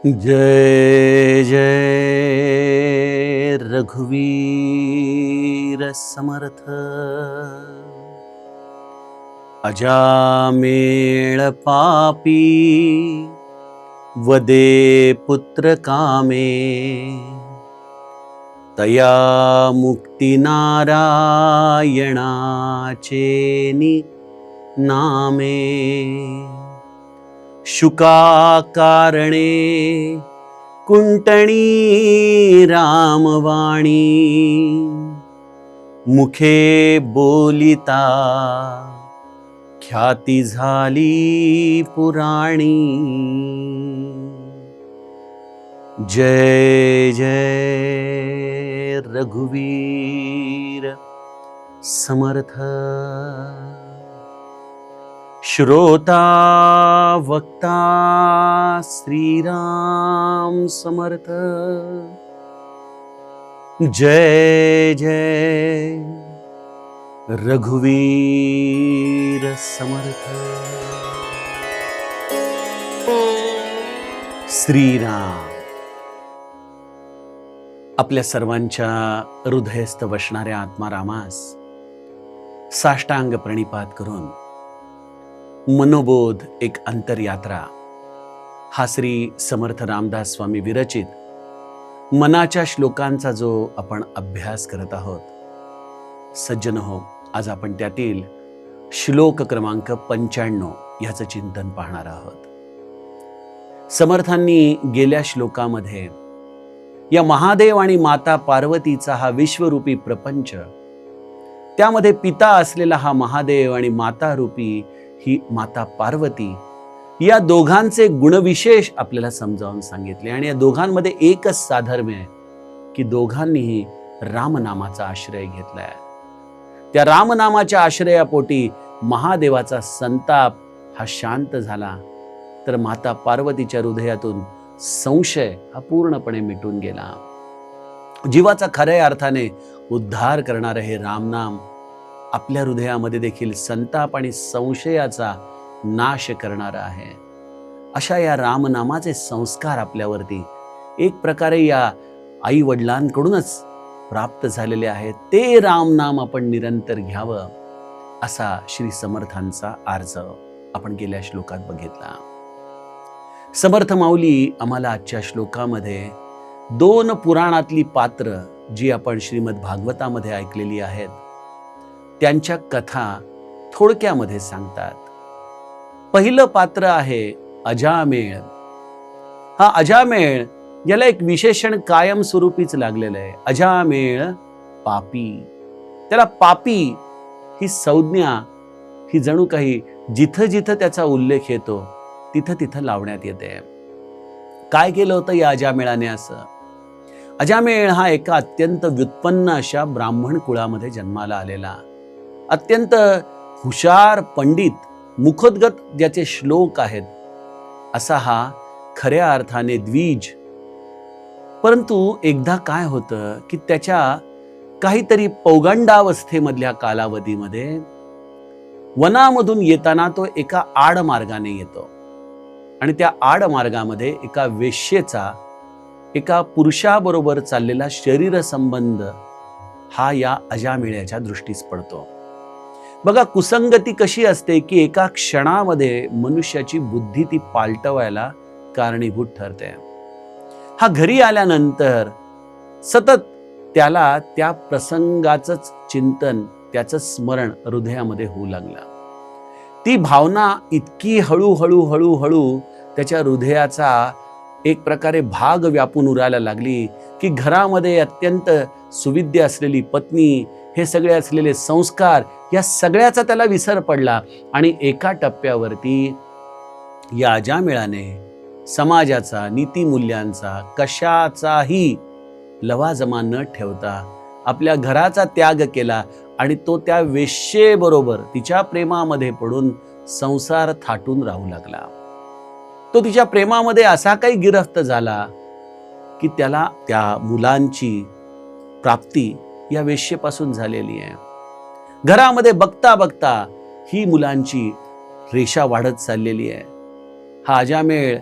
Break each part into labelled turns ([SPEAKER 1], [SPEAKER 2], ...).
[SPEAKER 1] जय जय रघुवीर समर्थ। अजामेळ पापी वदे पुत्र कामे, तया मुक्ती नारायणाचे नामे। शुका कारणे कुंटणी रामवाणी, मुखे बोलिता ख्याती झाली पुराणी। जय जय रघुवीर समर्थ। श्रोता वक्ता श्रीराम समर्थ। जय जय रघुवीर समर्थ। श्रीराम आपल्या सर्वांच्या हृदयस्थ वसणाऱ्या आत्मारामास साष्टांग प्रणिपात करून मनोबोध एक अंतरयात्रा हा श्री समर्थ रामदास स्वामी विरचित मनाच्या श्लोकांचा जो आपण अभ्यास करत आहोत, सज्जन हो, आज आपण त्यातील श्लोक क्रमांक 95 याचं चिंतन पाहणार आहोत। समर्थांनी गेल्या श्लोकामध्ये या महादेव आणि माता पार्वतीचा हा विश्वरूपी प्रपंच, त्यामध्ये पिता असलेला हा महादेव आणि माता रूपी ही माता पार्वती, या दोघांचे गुणविशेष आपल्याला समजावून सांगितले। आणि या दोघांमध्ये एकच साधर्म्य आहे की दोघांनीही रामनामाचा आश्रय घेतलाय। त्या रामनामाच्या आश्रयापोटी महादेवाचा संताप हा शांत झाला, तर माता पार्वतीच्या हृदयातून संशय हा पूर्णपणे मिटून गेला। जीवाचा खऱ्या अर्थाने उद्धार करणारे हे रामनाम आपल्या हृदयामध्ये देखील संताप आणि संशयाचा नाश करणारा आहे। अशा या रामनामाचे संस्कार आपल्यावरती एक प्रकारे या आई वडिलांकडूनच प्राप्त झालेले आहेत। ते रामनाम आपण निरंतर घ्यावं, असा श्री समर्थांचा अर्ज आपण गेल्या श्लोकात बघितला। समर्थ माऊली आम्हाला आजच्या श्लोकामध्ये 2 पुराणातली पात्र जी आपण श्रीमद भागवतामध्ये ऐकलेली आहेत, त्यांच्या कथा थोडक्यामध्ये सांगतात। पहिलं पात्र आहे अजामेळ। हा अजामेळ, याला एक विशेषण कायमस्वरूपीच लागलेलं आहे। अजामेळ पापी। त्याला पापी ही संज्ञा ही जणू काही जिथं जिथं त्याचा उल्लेख येतो तिथं तिथं लावण्यात येते। काय केलं होतं या अजामेळाने असं? अजामेळ हा एका अत्यंत व्युत्पन्न अशा ब्राह्मण कुळामध्ये जन्माला आलेला, अत्यंत हुशार पंडित, मुखोद्गत ज्याचे श्लोक आहेत, असा हा खऱ्या अर्थाने द्विज। परंतु एकदा काय होतं की त्याच्या काहीतरी पौगंडावस्थेमधल्या कालावधीमध्ये वनामधून येताना तो एका आडमार्गाने येतो आणि त्या आडमार्गामध्ये एका वेश्येचा एका पुरुषाबरोबर चाललेला शरीर संबंध हा या अजामेळ्याच्या दृष्टीस पडतो। बघा, कुसंगती कशी असते की एका क्षणामध्ये मनुष्याची बुद्धी ती पालटवायला कारणीभूत ठरते। हा घरी आल्यानंतर सतत त्याला त्या प्रसंगाचंच चिंतन, त्याचं स्मरण हृदयामध्ये होऊ लागलं। ती भावना इतकी हळूहळू हळूहळू त्याच्या हृदयाचा एक प्रकारे भाग व्यापून उरायला लागली की घरामध्ये अत्यंत सुविद्य असलेली पत्नी, हे सगळे असलेले संस्कार, या सगळ्याचा त्याला विसर पडला। आणि एका टप्प्यावरती या अजामेळाने समाजाचा, नीतिमूल्यांचा, कशाचाही लवाजमा न ठेवता आपल्या घराचा त्याग केला आणि तो त्या वेश्येबरोबर तिच्या प्रेमामध्ये पडून संसार थाटून राहू लागला। तो तिच्या प्रेमामध्ये असा काही गिरफ्त झाला की त्याला त्या मुलांची प्राप्ती या वेश्येपासून झालेली आहे। घरामध्ये बघता बघता ही मुलांची रेषा वाढत चाललेली आहे। हा अजामेळ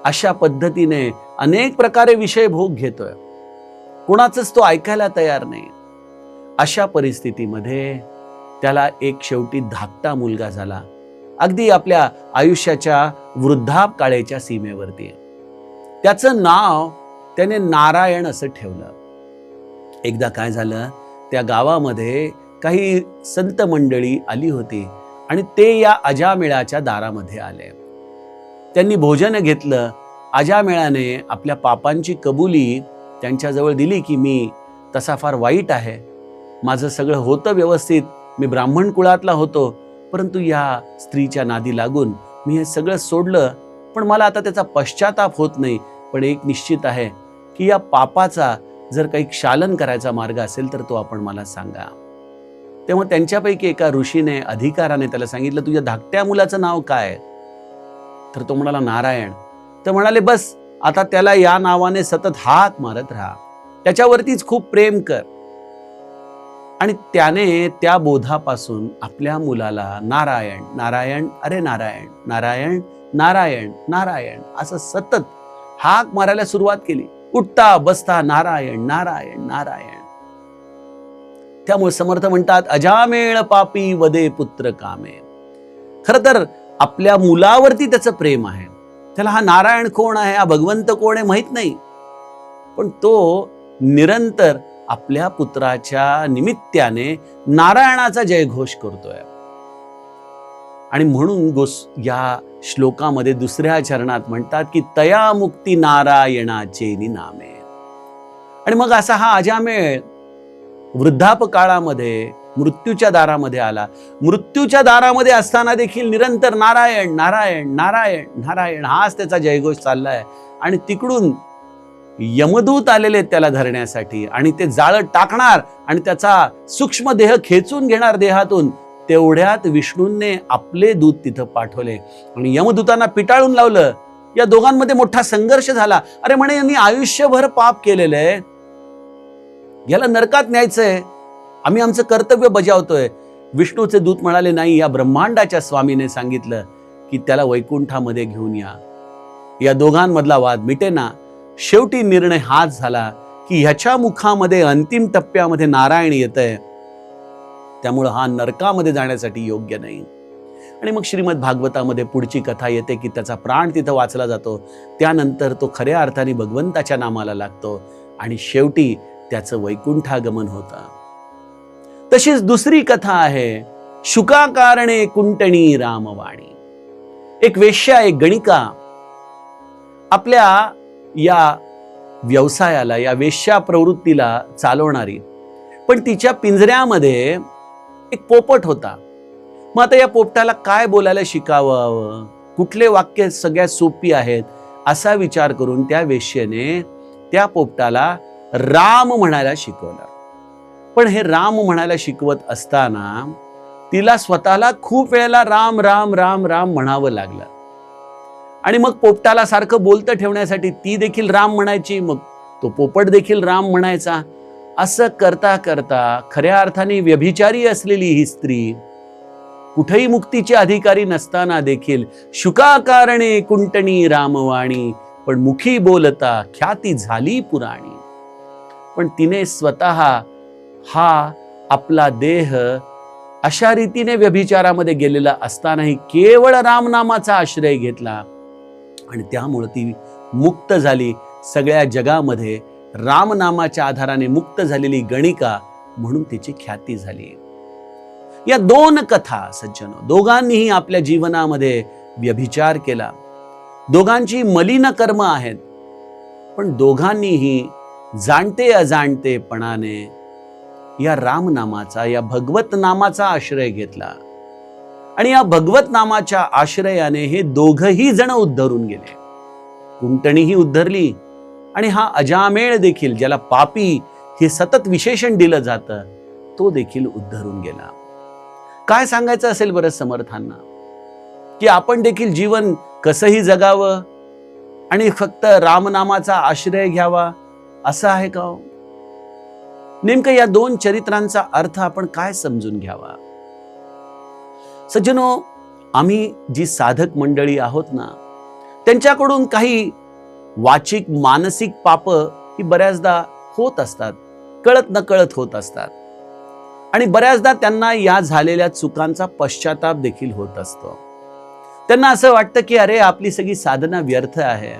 [SPEAKER 1] अशा पद्धतीने अनेक प्रकारे विषय भोग घेतोय, कोणाचंच तो ऐकायला तयार नाही. अशा परिस्थितीमध्ये त्याला एक शेवटी धाकटा मुलगा झाला, अगदी आपल्या आयुष्याच्या वृद्धापकाळाच्या सीमेवरती. त्याचं नाव त्याने नारायण असं ठेवलं. एकदा काय झालं, त्या गावामध्ये काही संत मंडळी आली होती आणि ते या अजामेळाच्या दारामध्ये आले. त्यांनी भोजन घेतलं. अजामेळाने आपल्या पापांची कबुली त्यांच्याजवळ दिली की मी तसा फार वाईट आहे, माझं सगळं होतं व्यवस्थित, मी ब्राह्मण कुळातला होतो, परंतु या स्त्रीच्या नादी लागून मी हे सगळं सोडलं, पण मला आता त्याचा पश्चाताप होत नाही. पण एक निश्चित आहे की या पापाचा जर काही क्षालन करायचा मार्ग असेल तर तो आपण मला सांगा. तेव्हा त्यांच्यापैकी एका ऋषीने अधिकाराने त्याला सांगितलं, तुझ्या धाकट्या मुलाचं नाव काय? तर तो म्हणाला नारायण. तर म्हणाले, बस आता त्याला या नावाने सतत हाक मारत राहा, त्याच्यावरतीच खूप प्रेम कर. आणि त्याने त्या बोधापासून आपल्या मुलाला नारायण नारायण अरे नारायण नारायण नारायण नारायण असं सतत हाक मारायला सुरुवात केली. उठता बसता नारायण नारायण नारायण. त्यामुळे समर्थ म्हणतात, अजामेळ पापी वदे पुत्र कामे. खर तर आपल्या मुलावरती त्याचं प्रेम आहे. त्याला हा नारायण कोण आहे, हा भगवंत कोण आहे माहित नाही, पण तो निरंतर आपल्या पुत्राच्या निमित्ताने नारायणाचा जयघोष करतोय. आणि म्हणून या श्लोकामध्ये दुसऱ्या चरणात म्हणतात की तया मुक्ती नारायणाचे नामे. आणि मग असा हा अजामेळ वृद्धापकाळामध्ये मृत्यूच्या दारामध्ये आला. मृत्यूच्या दारामध्ये असताना देखील निरंतर नारायण नारायण नारायण नारायण हाच त्याचा जयघोष चाललाय. आणि तिकडून यमदूत आलेले त्याला धरण्यासाठी, आणि ते जाळं टाकणार आणि त्याचा सूक्ष्म देह खेचून घेणार देहातून. तेवढ्यात विष्णूंनी आपले दूत तिथं पाठवले आणि यमदूतांना पिटाळून लावलं. या दोघांमध्ये मोठा संघर्ष झाला. अरे म्हणे, यांनी आयुष्यभर पाप केलेलं आहे, याला नरकात न्यायचंय, आम्ही आमचं कर्तव्य बजावतोय. विष्णूचे दूत म्हणाले, नाही, या ब्रह्मांडाच्या स्वामीने सांगितलं की त्याला वैकुंठामध्ये घेऊन या. या दोघांमधला वाद मिटेना. शेवटी निर्णय हाच झाला की ह्याच्या मुखामध्ये अंतिम टप्प्यामध्ये नारायण येतंय, त्यामुळं हा नरकामध्ये जाण्यासाठी योग्य नाही. आणि मग श्रीमद भागवतामध्ये पुढची कथा येते की त्याचा प्राण तिथं वाचला जातो. त्यानंतर तो खऱ्या अर्थाने भगवंताच्या नामाला लागतो आणि शेवटी त्याचं वैकुंठागमन होतं. तशीच दुसरी कथा आहे, शुकाकारणे कुंटणी रामवाणी. एक वेश्या, एक गणिका आपल्या या व्यवसायाला, या वेश्या प्रवृत्तीला चालवणारी, पण तिच्या पिंजऱ्यामध्ये एक पोपट होता. मग आता या पोपटाला काय बोलायला शिकावं, कुठले वाक्य सगळ्यात सोपी आहेत, असा विचार करून त्या वेश्येने त्या पोपटाला राम म्हणायला शिकवलं. पण हे राम म्हणायला शिकवत असताना तिला स्वतःला खूप वेळेला राम राम राम राम म्हणावं लागलं. आणि मग पोपटाला सारखं बोलतं ठेवण्यासाठी ती देखील राम म्हणायची, मग तो पोपट देखील राम म्हणायचा. असं करता करता खऱ्या अर्थाने व्यभिचारी असलेली ही स्त्री, कुठेही मुक्तीची अधिकारी नसताना देखील शुकाकारणे कुंटणी रामवाणी, पण मुखी बोलता ख्याती झाली पुराणी. पण तिने स्वतः हा आपला देह अशा रीतीने व्यभिचारामध्ये गेलेला असतानाही केवळ रामनामाचा आश्रय घेतला आणि त्यामुळे ती मुक्त झाली. सगळ्या जगामध्ये रामनामाच्या आधाराने मुक्त झालेली गणिका म्हणून तिची ख्याती झाली. या दोन कथा सज्जनो, दोघांनीही आपल्या जीवनामध्ये व्यभिचार केला, दोघांची मलिन कर्म आहेत, पण दोघांनीही जाणते अजाणतेपणाने या रामनामाचा, या भगवत नामाचा आश्रय घेतला आणि या भगवत नामाच्या आश्रयाने हे दोघही जण उद्धरून गेले. कुंटणीही उद्धरली आणि हा अजामेळ देखील, ज्याला पापी हे सतत विशेषण दिलं जातं, तो देखील उद्धरून गेला. काय सांगायचं असेल बरं समर्थांना, की आपण देखील जीवन कसंही जगावं आणि फक्त रामनामाचा आश्रय घ्यावा असं आहे का? नेमकं या दोन चरित्रांचा अर्थ आपण काय समजून घ्यावा? सज्जनो, आम्ही जी साधक मंडळी आहोत ना, त्यांच्याकडून काही वाचिक मानसिक पाप ही बऱ्याचदा होत असतात, कळत नकळत होत असतात. आणि बऱ्याचदा त्यांना या झालेल्या चुकांचा पश्चाताप देखील होत असतो. त्यांना असं वाटतं की अरे आपली सगळी साधना व्यर्थ आहे.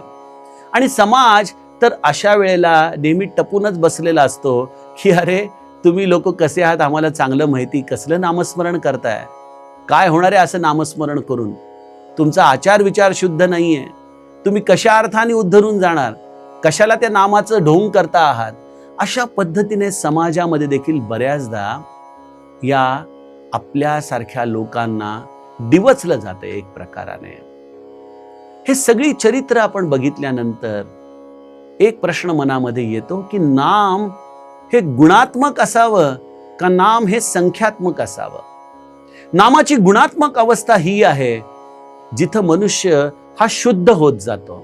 [SPEAKER 1] आणि समाज तर अशा वेळेला नेहमी टपूनच बसलेला असतो की अरे तुम्ही लोक कसे आहात आम्हाला चांगलं माहिती, कसलं नामस्मरण करताय, काय होणार आहे असं नामस्मरण करून, तुमचा आचार विचार शुद्ध नाहीये, तुम्ही कशा अर्थाने उद्धरून जाणार, कशाला त्या नामाचं ढोंग करता आहात. अशा पद्धतीने समाजामध्ये देखील बऱ्याचदा या आपल्यासारख्या लोकांना डिवचलं जातं एक प्रकाराने. हे सगळी चरित्र आपण बघितल्यानंतर एक प्रश्न मनामध्ये येतो की नाम हे गुणात्मक असावं का नाम हे संख्यात्मक असावं. नामाची गुणात्मक अवस्था ही आहे जिथं मनुष्य हा शुद्ध होत जातो.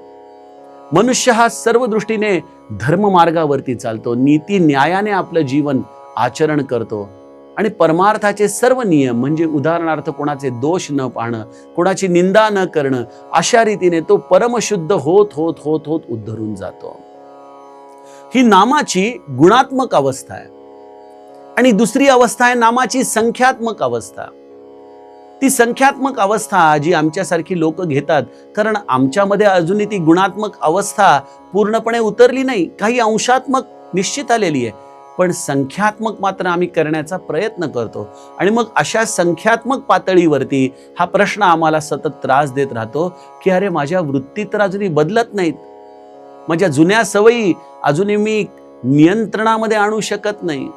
[SPEAKER 1] मनुष्य हा सर्व दृष्टीने धर्म मार्गावरती चालतो, नीती न्यायाने आपलं जीवन आचरण करतो आणि परमार्थाचे सर्व नियम म्हणजे उदाहरणार्थ कोणाचे दोष न पाहणं, कोणाची निंदा न करणं, अशा रीतीने तो परमशुद्ध होत होत होत होत उद्धरून जातो. ही नामाची गुणात्मक अवस्था आहे. आणि दुसरी अवस्था आहे नामाची संख्यात्मक अवस्था. ती संख्यात्मक अवस्था जी आमच्यासारखी लोक घेतात, कारण आमच्यामध्ये अजूनही ती गुणात्मक अवस्था पूर्णपणे उतरली नाही, काही अंशात्मक निश्चित आलेली आहे, पण संख्यात्मक मात्र आम्ही करण्याचा प्रयत्न करतो. आणि मग अशा संख्यात्मक पातळीवरती हा प्रश्न आम्हाला सतत त्रास देत राहतो की अरे माझ्या वृत्ती तर अजूनही बदलत नाहीत, माझ्या जुन्या सवयी अजूनही मी नियंत्रणामध्ये आणू शकत नाही,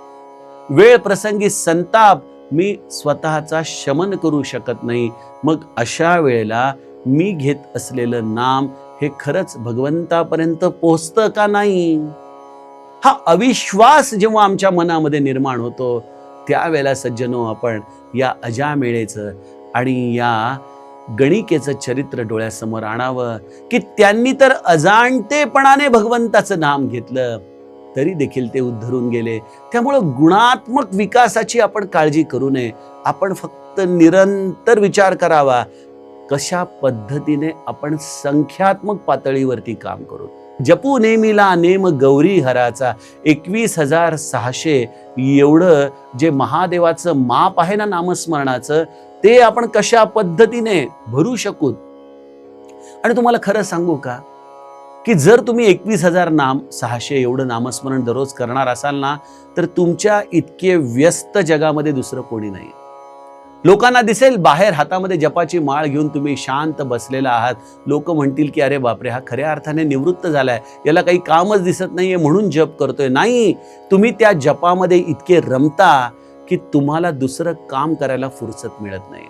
[SPEAKER 1] वेळ प्रसंगी संताप मी स्वतःचा शमन करू शकत नाही. मग अशा वेळेला मी घेत असलेलं नाम हे खरंच भगवंतापर्यंत पोहोचतं का नाही, हा अविश्वास जेव्हा आमच्या मनामध्ये निर्माण होतो त्यावेळेला सज्जनो आपण या अजामेळेचं आणि या गणिकेचं चरित्र डोळ्यासमोर आणावं की त्यांनी तर अजाणतेपणाने भगवंताचं नाम घेतलं तरी देखील ते उद्धरून गेले. त्यामुळं गुणात्मक विकासाची आपण काळजी करू नये. आपण फक्त निरंतर विचार करावा कशा पद्धतीने आपण संख्यात्मक पातळीवरती काम करू. जपू नेमीला नेम गौरी हराचा 21,600 एवढं जे महादेवाचं माप आहे ना नामस्मरणाचं, ते आपण कशा पद्धतीने भरू शकू. आणि तुम्हाला खरं सांगू का की जर तुम्ही 21,600 एवढं नामस्मरण दररोज करणार असाल ना, तर तुमच्या इतके व्यस्त जगामध्ये दुसरं कोणी नाही. लोकांना दिसेल बाहेर हातामध्ये जपाची माळ घेऊन तुम्ही शांत बसलेला आहात, लोक म्हणतील की अरे बापरे हा खऱ्या अर्थाने निवृत्त झालाय, याला काही कामच दिसत नाहीये म्हणून जप करतोय. नाही, तुम्ही त्या जपामध्ये इतके रमता की तुम्हाला दुसरं काम करायला फुरसत मिळत नाही.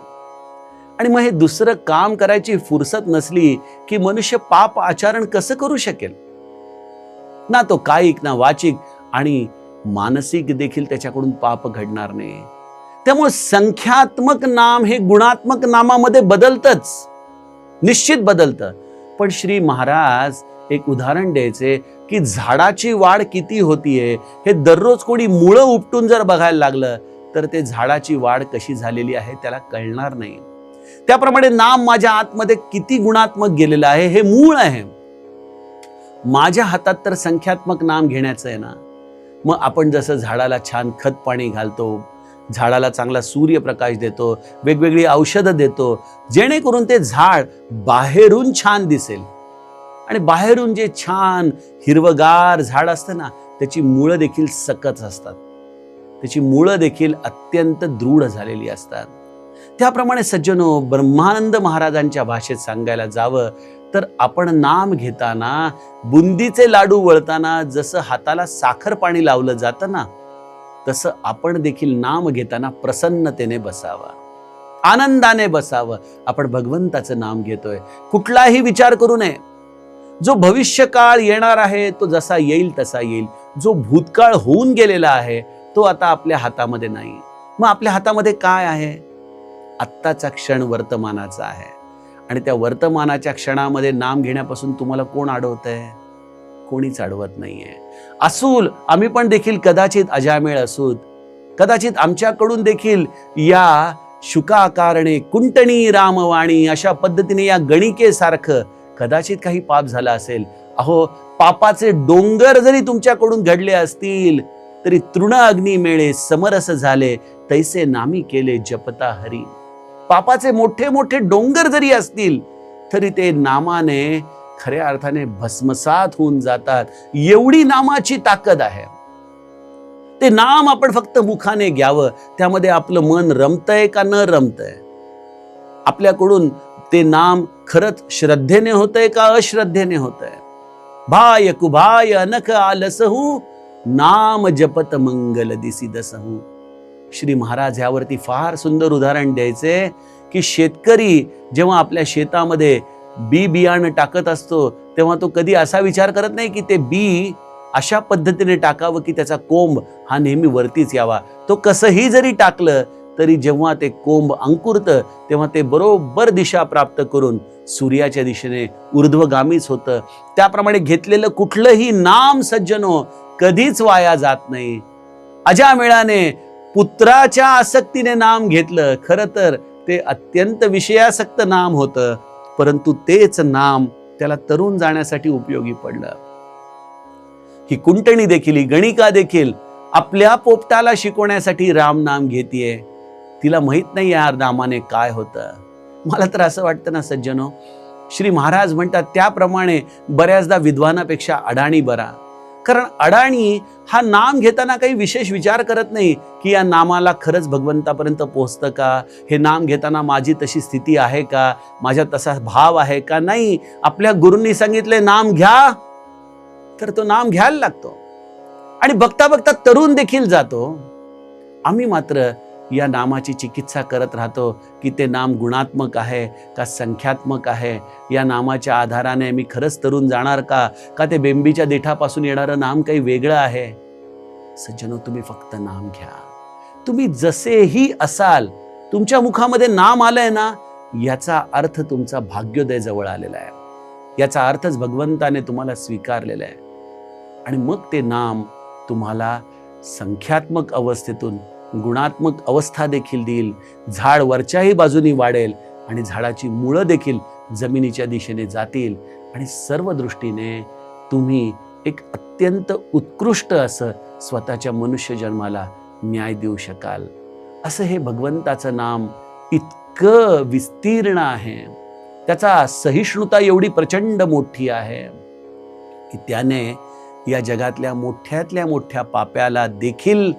[SPEAKER 1] आणि मग हे दुसरं काम करायची फुरसत नसली की मनुष्य पाप आचरण कसं करू शकेल ना. तो कायिक ना वाचिक आणि मानसिक देखील त्याच्याकडून पाप घडणार नाही. त्यामुळे संख्यात्मक नाम हे गुणात्मक नामामध्ये बदलतच, निश्चित बदलतं. पण श्री महाराज एक उदाहरण द्यायचे की झाडाची वाढ किती होतीये हे दररोज कोणी मुळं उपटून जर बघायला लागलं तर ते झाडाची वाढ कशी झालेली आहे त्याला कळणार नाही. त्याप्रमाणे नाम माझ्या आतमध्ये किती गुणात्मक गेलेलं आहे हे मूळ आहे. माझ्या हातात तर संख्यात्मक नाम घेण्याचं आहे ना. मग आपण जसं झाडाला छान खत पाणी घालतो, झाडाला चांगला सूर्यप्रकाश देतो, वेगवेगळी औषधं देतो, जेणेकरून ते झाड बाहेरून छान दिसेल. आणि बाहेरून जे छान हिरवगार झाड असतं ना, त्याची मुळं देखील सकच असतात, त्याची मुळं देखील अत्यंत दृढ झालेली असतात. त्याप्रमाणे सज्जनो, ब्रह्मानंद महाराजांच्या भाषेत सांगायला जावं तर आपण नाम घेताना, बुंदीचे लाडू वळताना जसं हाताला साखर पाणी लावलं जातं ना, तसं आपण देखील नाम घेताना प्रसन्नतेने बसावं, आनंदाने बसावं. आपण भगवंताचं नाम घेतोय, कुठलाही विचार करू नये. जो भविष्य काळ येणार आहे तो जसा येईल तसा येईल. जो भूतकाळ होऊन गेलेला आहे तो आता आपल्या हातामध्ये नाही. मग आपल्या हातामध्ये काय आहे? आत्ताचा क्षण वर्तमानाचा आहे. आणि त्या वर्तमानाच्या क्षणामध्ये नाम घेण्यापासून तुम्हाला कोण अडवतंय? कोणीच अडवत नाहीये. असूल आम्ही पण देखील कदाचित अजामेळ असूत, कदाचित आमच्याकडून देखील या शुकाकारणे कुंटणी रामवाणी अशा पद्धतीने या गणिकेसारखं कदाचित काही पाप झाला असेल. अहो, पापाचे डोंगर जरी तुमच्याकडून घडले असतील तरी तृण अग्नी मेळे समरस झाले तैसे नामी केले जपता हरी. पापाचे मोठे मोठे डोंगर जरी असतील तरी ते नामाने खऱ्या अर्थाने भस्मसात होऊन जातात. एवढी नामाची ताकद आहे. ते नाम आपण फक्त मुखाने घ्यावं. त्यामध्ये आपलं मन रमतंय का न रमतंय, आपल्याकडून ते नाम खरंच श्रद्धेने होतंय का अश्रद्धेने होतंय. भाय कुभाय अनख आलसहू नाम जपत मंगल दिसी दसहू. श्री महाराज यावरती फार सुंदर उदाहरण द्यायचे की शेतकरी जेव्हा आपल्या शेतामध्ये बियाणं टाकत असतो तेव्हा तो कधी असा विचार करत नाही की ते बी अशा पद्धतीने टाकावं की त्याचा कोंब हा नेहमी वरतीच यावा. तो कसंही जरी टाकलं तरी जेव्हा ते कोंब अंकुरतं तेव्हा ते बरोबर दिशा प्राप्त करून सूर्याच्या दिशेने ऊर्ध्वगामीच होतं. त्याप्रमाणे घेतलेलं कुठलंही नाम सज्जनो कधीच वाया जात नाही. अजामेळाने पुत्राच्या आसक्तीने नाम घेतलं. खरं तर ते अत्यंत विषयासक्त नाम होतं, परंतु तेच नाम त्याला तरुण जाण्यासाठी उपयोगी पडलं. ही कुंटणी देखील, ही गणिका देखील आपल्या पोपटाला शिकवण्यासाठी राम नाम घेतीये. तिला माहित नाही या नामाने काय होतं. मला तर असं वाटतं ना सज्जनो, श्री महाराज म्हणतात त्याप्रमाणे बऱ्याचदा विद्वानापेक्षा अडाणी बरा. कारण अडाणी हा नाम घेताना काही विशेष विचार करत नाही की या नामाला खरंच भगवंतापर्यंत पोहोचतं का, हे नाम घेताना माझी तशी स्थिती आहे का, माझ्या तसा भाव आहे का. नाही, आपल्या गुरूंनी सांगितले नाम घ्या तर तो नाम घ्यायला लागतो आणि बघता बघता तरुण देखील जातो. आम्ही मात्र या नामाची चिकित्सा करत राहतो की ते नाम गुणात्मक आहे का संख्यात्मक आहे, या नामाच्या आधाराने मी खरंच तरुण जाणार का ते बेंबीच्या देठापासून येणारं नाम काही वेगळं आहे. सज्जनो, तुम्ही फक्त नाम घ्या. तुम्ही जसेही असाल, तुमच्या मुखामध्ये नाम आलंय ना, याचा अर्थ तुमचा भाग्योदय जवळ आलेला आहे. याचा अर्थच भगवंताने तुम्हाला स्वीकारलेला आहे. आणि मग ते नाम तुम्हाला संख्यात्मक अवस्थेतून गुणात्मक अवस्था देखील देईल. झाड वरच्याही बाजूनी वाढेल आणि झाडाची मुळं देखील जमिनीच्या दिशेने जातील आणि सर्व दृष्टीने तुम्ही एक अत्यंत उत्कृष्ट असं स्वतःच्या मनुष्य जन्माला न्याय देऊ शकाल. असं हे भगवंताचं नाम इतकं विस्तीर्ण आहे, त्याचा सहिष्णुता एवढी प्रचंड मोठी आहे की त्याने या जगातल्या मोठ्यातल्या मोठ्या पाप्याला देखील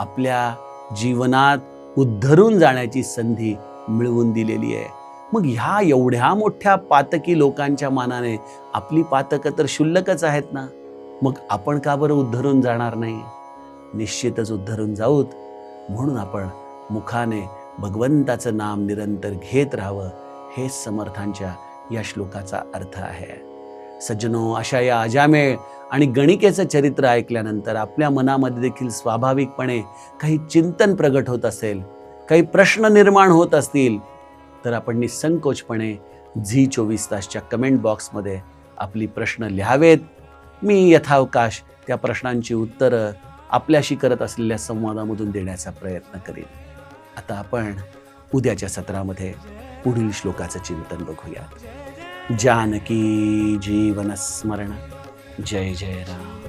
[SPEAKER 1] आपल्या जीवनात उद्धरून जाण्याची संधी मिळवून दिलेली आहे. मग ह्या एवढ्या मोठ्या पातकी लोकांच्या मानाने आपली पातकं तर क्षुल्लकच आहेत ना. मग आपण का बरं उद्धरून जाणार नाही? निश्चितच उद्धरून जाऊत. म्हणून आपण मुखाने भगवंताचं नाम निरंतर घेत राहावं, हेच समर्थांच्या या श्लोकाचा अर्थ आहे. सज्जनो, अशा या अजामेळ आणि गणिकेचं चरित्र ऐकल्यानंतर आपल्या मनामध्ये देखील स्वाभाविकपणे काही चिंतन प्रगट होत असेल, काही प्रश्न निर्माण होत असतील, तर आपण निसंकोचपणे झी24 तासच्या कमेंट बॉक्समध्ये आपली प्रश्न लिहावेत. मी यथावकाश त्या प्रश्नांची उत्तरं आपल्याशी करत असलेल्या संवादामधून देण्याचा प्रयत्न करेन. आता आपण उद्याच्या सत्रामध्ये पुढील श्लोकाचं चिंतन बघूयात. जानकी जीवन स्मरण. जय जय राम.